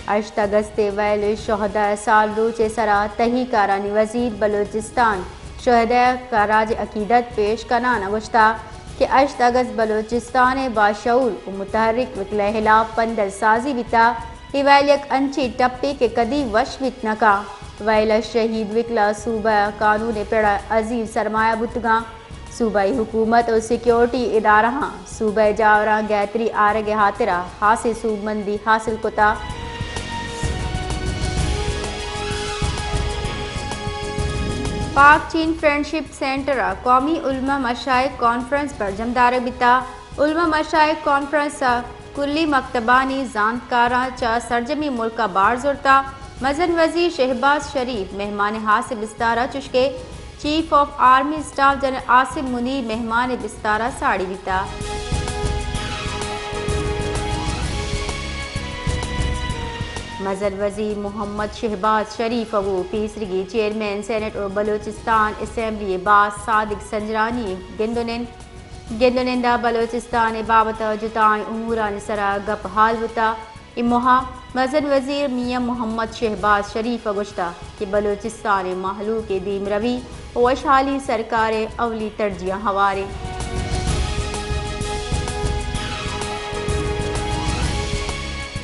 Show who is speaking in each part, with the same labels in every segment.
Speaker 1: अगस्त well शहदा साल रोच सरा तही कारani वजीर बलोचिस्तान शहदा कराज अकीदत पेश कनाना गुश्ता कि अगस्त बलोचिस्तान बाशऊर व मुतहरिक वकला हिलाफ पंदर साजी बिता वैलक अंची टप्पे के कदी वश बित नका वैल शहीद विकला सूबा कानून पेड़ा अजीब सरमाया बुतगा सूबाई हुकूमत और सिक्योरिटी इदारा सूबा जावरा गैत्री आरग हातिरा हासिल सूबमंदी हासिल कोता पाक चीन फ्रेंडशिप सेंटर कौमी उलमा मशाइख कॉन्फ्रेंस पर जमदार बिता उलमा मशाइख कॉन्फ्रेंस कुल्ली मकतबानी जानकारा चा सरजमी मुल्क का बार जुरता मजन वजीर शहबाज शरीफ मेहमान हासिल बिस्तारा चुश्के chief of army staff general Asim Munir मेहमान बिस्तारा साड़ी बिता मजर वजीर मोहम्मद शहबाज शरीफ वो पीसरगी चेयरमैन सेनेट और बलोचिस्तान असम्बली बास सादिक संजरानी गिंदोनिंदा बलोचिस्तान बाबत जुतान उमूरान सरा गप हाल बुता इमोहा मजर वजीर मियाँ मोहम्मद शहबाज शरीफ गुश्ता कि बलोचिस्तान महलू के दीम रवी और अशाली सरकार अवली तरजिया हवारे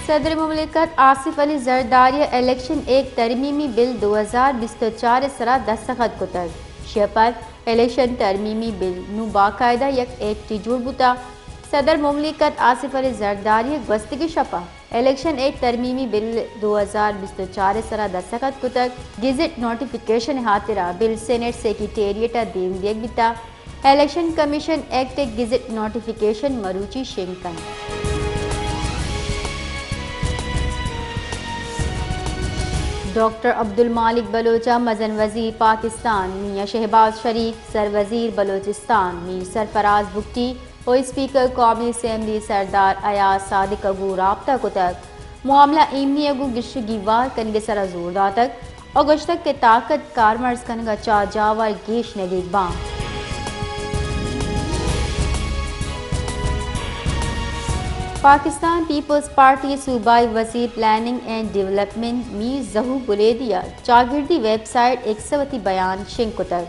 Speaker 1: सदर मुमलिकत आसिफ अली जरदारी इलेक्शन एक तरमीमी बिल 2024 सरा दस्तखत कुतर शपथ इलेक्शन तरमीमी बिल नु बाकायदा यक एक्ट जुड़बुता सदर मुमलिकत आसिफ अली जरदारी गस्तगी शपा इलेक्शन एक तरमीमी बिल 2024 सरा दस्तखत कुतर गेजेट नोटिफिकेशन हातिरा बिल सेनेट सेक्रेटेरिएट दीन दियक बिता election commission act gazette notification मरूची शिंकन डॉक्टर अब्दुल मालिक बलोचा मजन वजीर पाकिस्तान मियाँ शहबाज शरीफ सर वजीर बलोचिस्तान मीर सरफराज बुगटी और स्पीकर कौमी असम्बली सरदार अयाज सादिक अगू राबता को तक मामला इमनी अगू गिशगी वार कनगे सरा जोरदार तक और गश्तक के ताकत कारमर्स कनगा चा जावर गेश ने देखबा पाकिस्तान पीपल्स पार्टी सूबाई वजीर प्लानिंग एंड डेवलपमेंट मीर जहू बुलेदिया चागिर्दी वेबसाइट एक सवती बयान शिंकुतर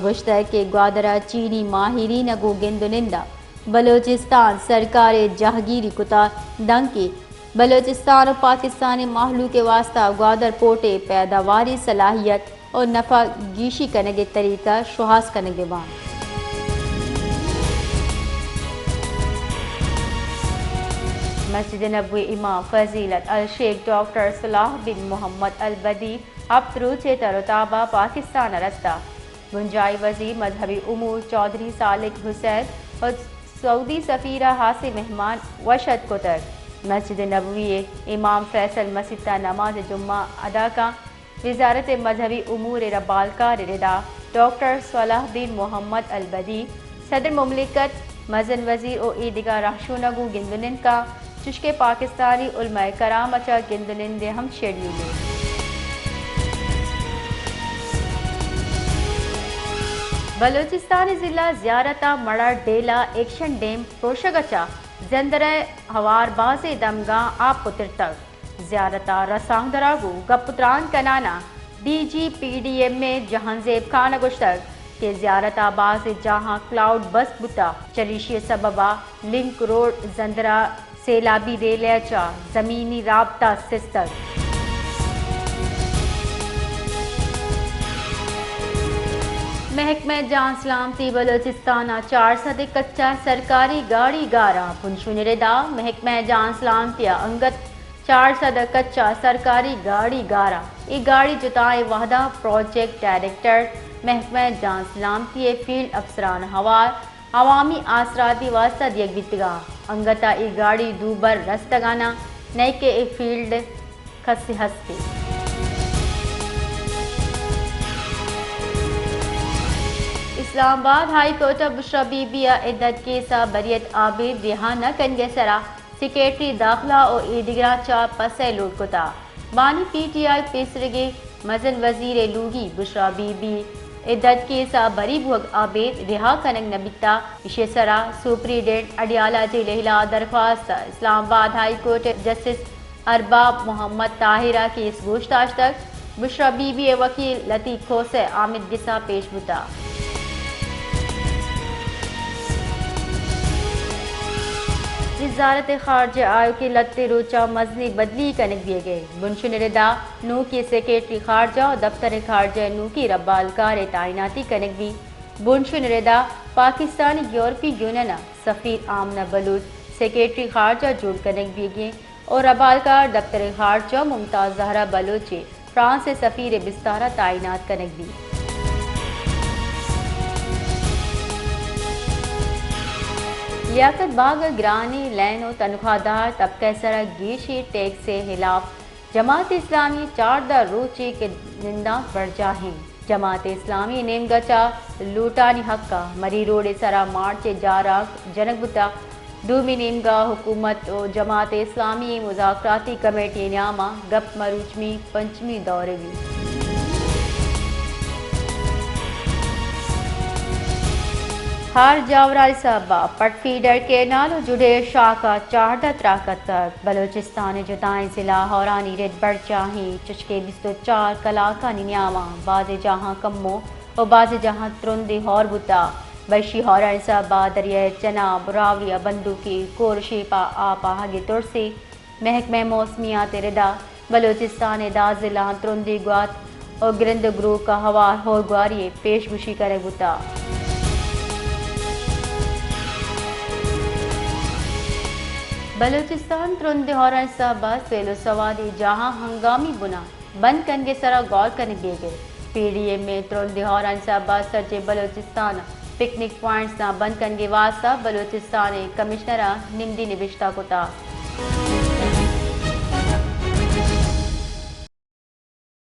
Speaker 1: गुश्तर के ग्वादरा चीनी माहिरीन अगो गिंदुनिंदा बलोचिस्तान सरकार जहागीरी कुता दंकी बलोचिस्तान और पाकिस्तानी माहलू के वास्ता ग्वादर पोटे पैदावारी सलाहियत और नफा गीशी करने के तरीका शुहास करने के बाद मस्जिद नबवी इमाम फजीलत अल शेख डॉक्टर सलाह बिन मोहम्मद अल बदी अब तरूचे तरोताबा पाकिस्तान रस्ता गुंजाई वजीर मजहबी उमूर चौधरी सालिक हुसैन और सऊदी सफ़ीरा हासिल मेहमान वशद कोतर मस्जिद नबवी इमाम फैसल मस्जिद नमाज जुम्मा अदा का वजारत मजहबी उमूर रबालकार रिदा डॉक्टर सलाह बिन मोहम्मद अल बदी सदर मुमलिकत मजन वजीर और ईदगा राशुनगू गिंदुनिन का चुश्के पाकिस्तानी उलमाए कराम अचा गिंदुनिंदे हम शेड्यूल बलोचिस्तान जिला ज़ियारता मड़ा डेला एक्शन डेम प्रोशगचा जंदर हवार बाज़े दमगा आप पुत्र तक ज़ियारता रसांगदरागू गपुत्रान कनाना DGPDM में जहांजेब खान गुश्तर के ज़ियारत आबाज जहां क्लाउड बस बुता चलिशिय सबबा लिंक रोड जंदरा सेलाबी रेलचा ज़मीनी राबता सिस्टर महकमा जान सलामती बलोचिस्तान 400 कच्चा सरकारी गाड़ी गारा पुनशुनिरदा महकमा जान सलामतिया अंगत 400 कच्चा सरकारी गाड़ी गारा ये गाड़ी जुताए वाहदा प्रोजेक्ट डायरेक्टर महकमा जान सलामती फील्ड अफसरान हवार अवामी आसराती वास्ता दियक बितगा अंगता ये गाड़ी दूबर रस्तगाना नई के एक फील्ड खस हस्ते इस्लामाबाद हाई कोर्ट बुशरा बीबिया इद्दत केसा बरियत आबिद रिहा न कनगे सरा सेक्रेटरी दाखिला और ईदगरा चा पसे लूट कोता बानी PTI पेसरगे मजन वजीर लूगी बुशरा बीबी इद्दत केसा बरी भुग आबिद रिहा कनग नबिता इशेसरा सुप्रीडेंट अडियाला जे लहिला दरख्वास्त इस्लामाबाद हाई कोर्ट जस्टिस ارباب محمد طاہرہ کی اس گوشتاش تک بشرا بی بی وکیل لطیف کھوسے آمد گسا پیش بتا وزارت خارجہ آیو کے لتے روچا مزنی بدلی کنک دیے گئے بنشن ردا نو کی سیکریٹری خارجہ اور دفتر خارجہ نو کی ربالکار تعیناتی کنک بھی بنشن ردا پاکستانی یورپی یونین سفیر آمنہ بلوچ سیکریٹری خارجہ جوڑ کنک بھی گئے اور ربالکار دفتر خارجہ ممتاز زہرا بلوچ فرانس سے سفیر بستارہ تعینات کنک بھی لیاقت باغ گرانی لین و تنخواہ دار طبقہ سرا گیشی ٹیکس سے خلاف جماعت اسلامی 14 روچے کے نندہ بڑھ جاہیں جماعت اسلامی نیم گچا لوٹانی حقہ مری روڈ سرا مارچ جاراک جنک بتا دومی نیمگا حکومت و جماعت اسلامی مذاکراتی کمیٹی نیامہ گپ مروچمی پنچمی دورے بھی ہار جاورال صاحبہ پٹ فیڈر کے نالو جڑے شاخہ 14 تراکت تک بلوچستان جتائیں ضلع ہورانی رد بڑھ چاہیں چشکے 24 کلاکانی نیامہ باز جہاں کمو اور باز جہاں ترندی ہور بتا بیشی ہورانی صاحبہ دریائے چناب راوریہ بندوکی کورشی پا آپا ہگی ترسی محکمہ موسمیات ردا بلوچستان دا ضلع ترندی گوات اور گرند گروہ کا ہوار ہور گواری پیش گوشی کرے بتا بلوچستان ترند ہوران صاحبہ سیل و سوادی جہاں ہنگامی بنا بند کنگے سرا غور کرنے دیے گئے پی ڈی ایم میں ترند ہوران صاحبہ سرچے بلوچستان پکنک پوائنٹس نہ بند کنگے واسطہ بلوچستان کمشنرہ نمدی نوشتہ کو تا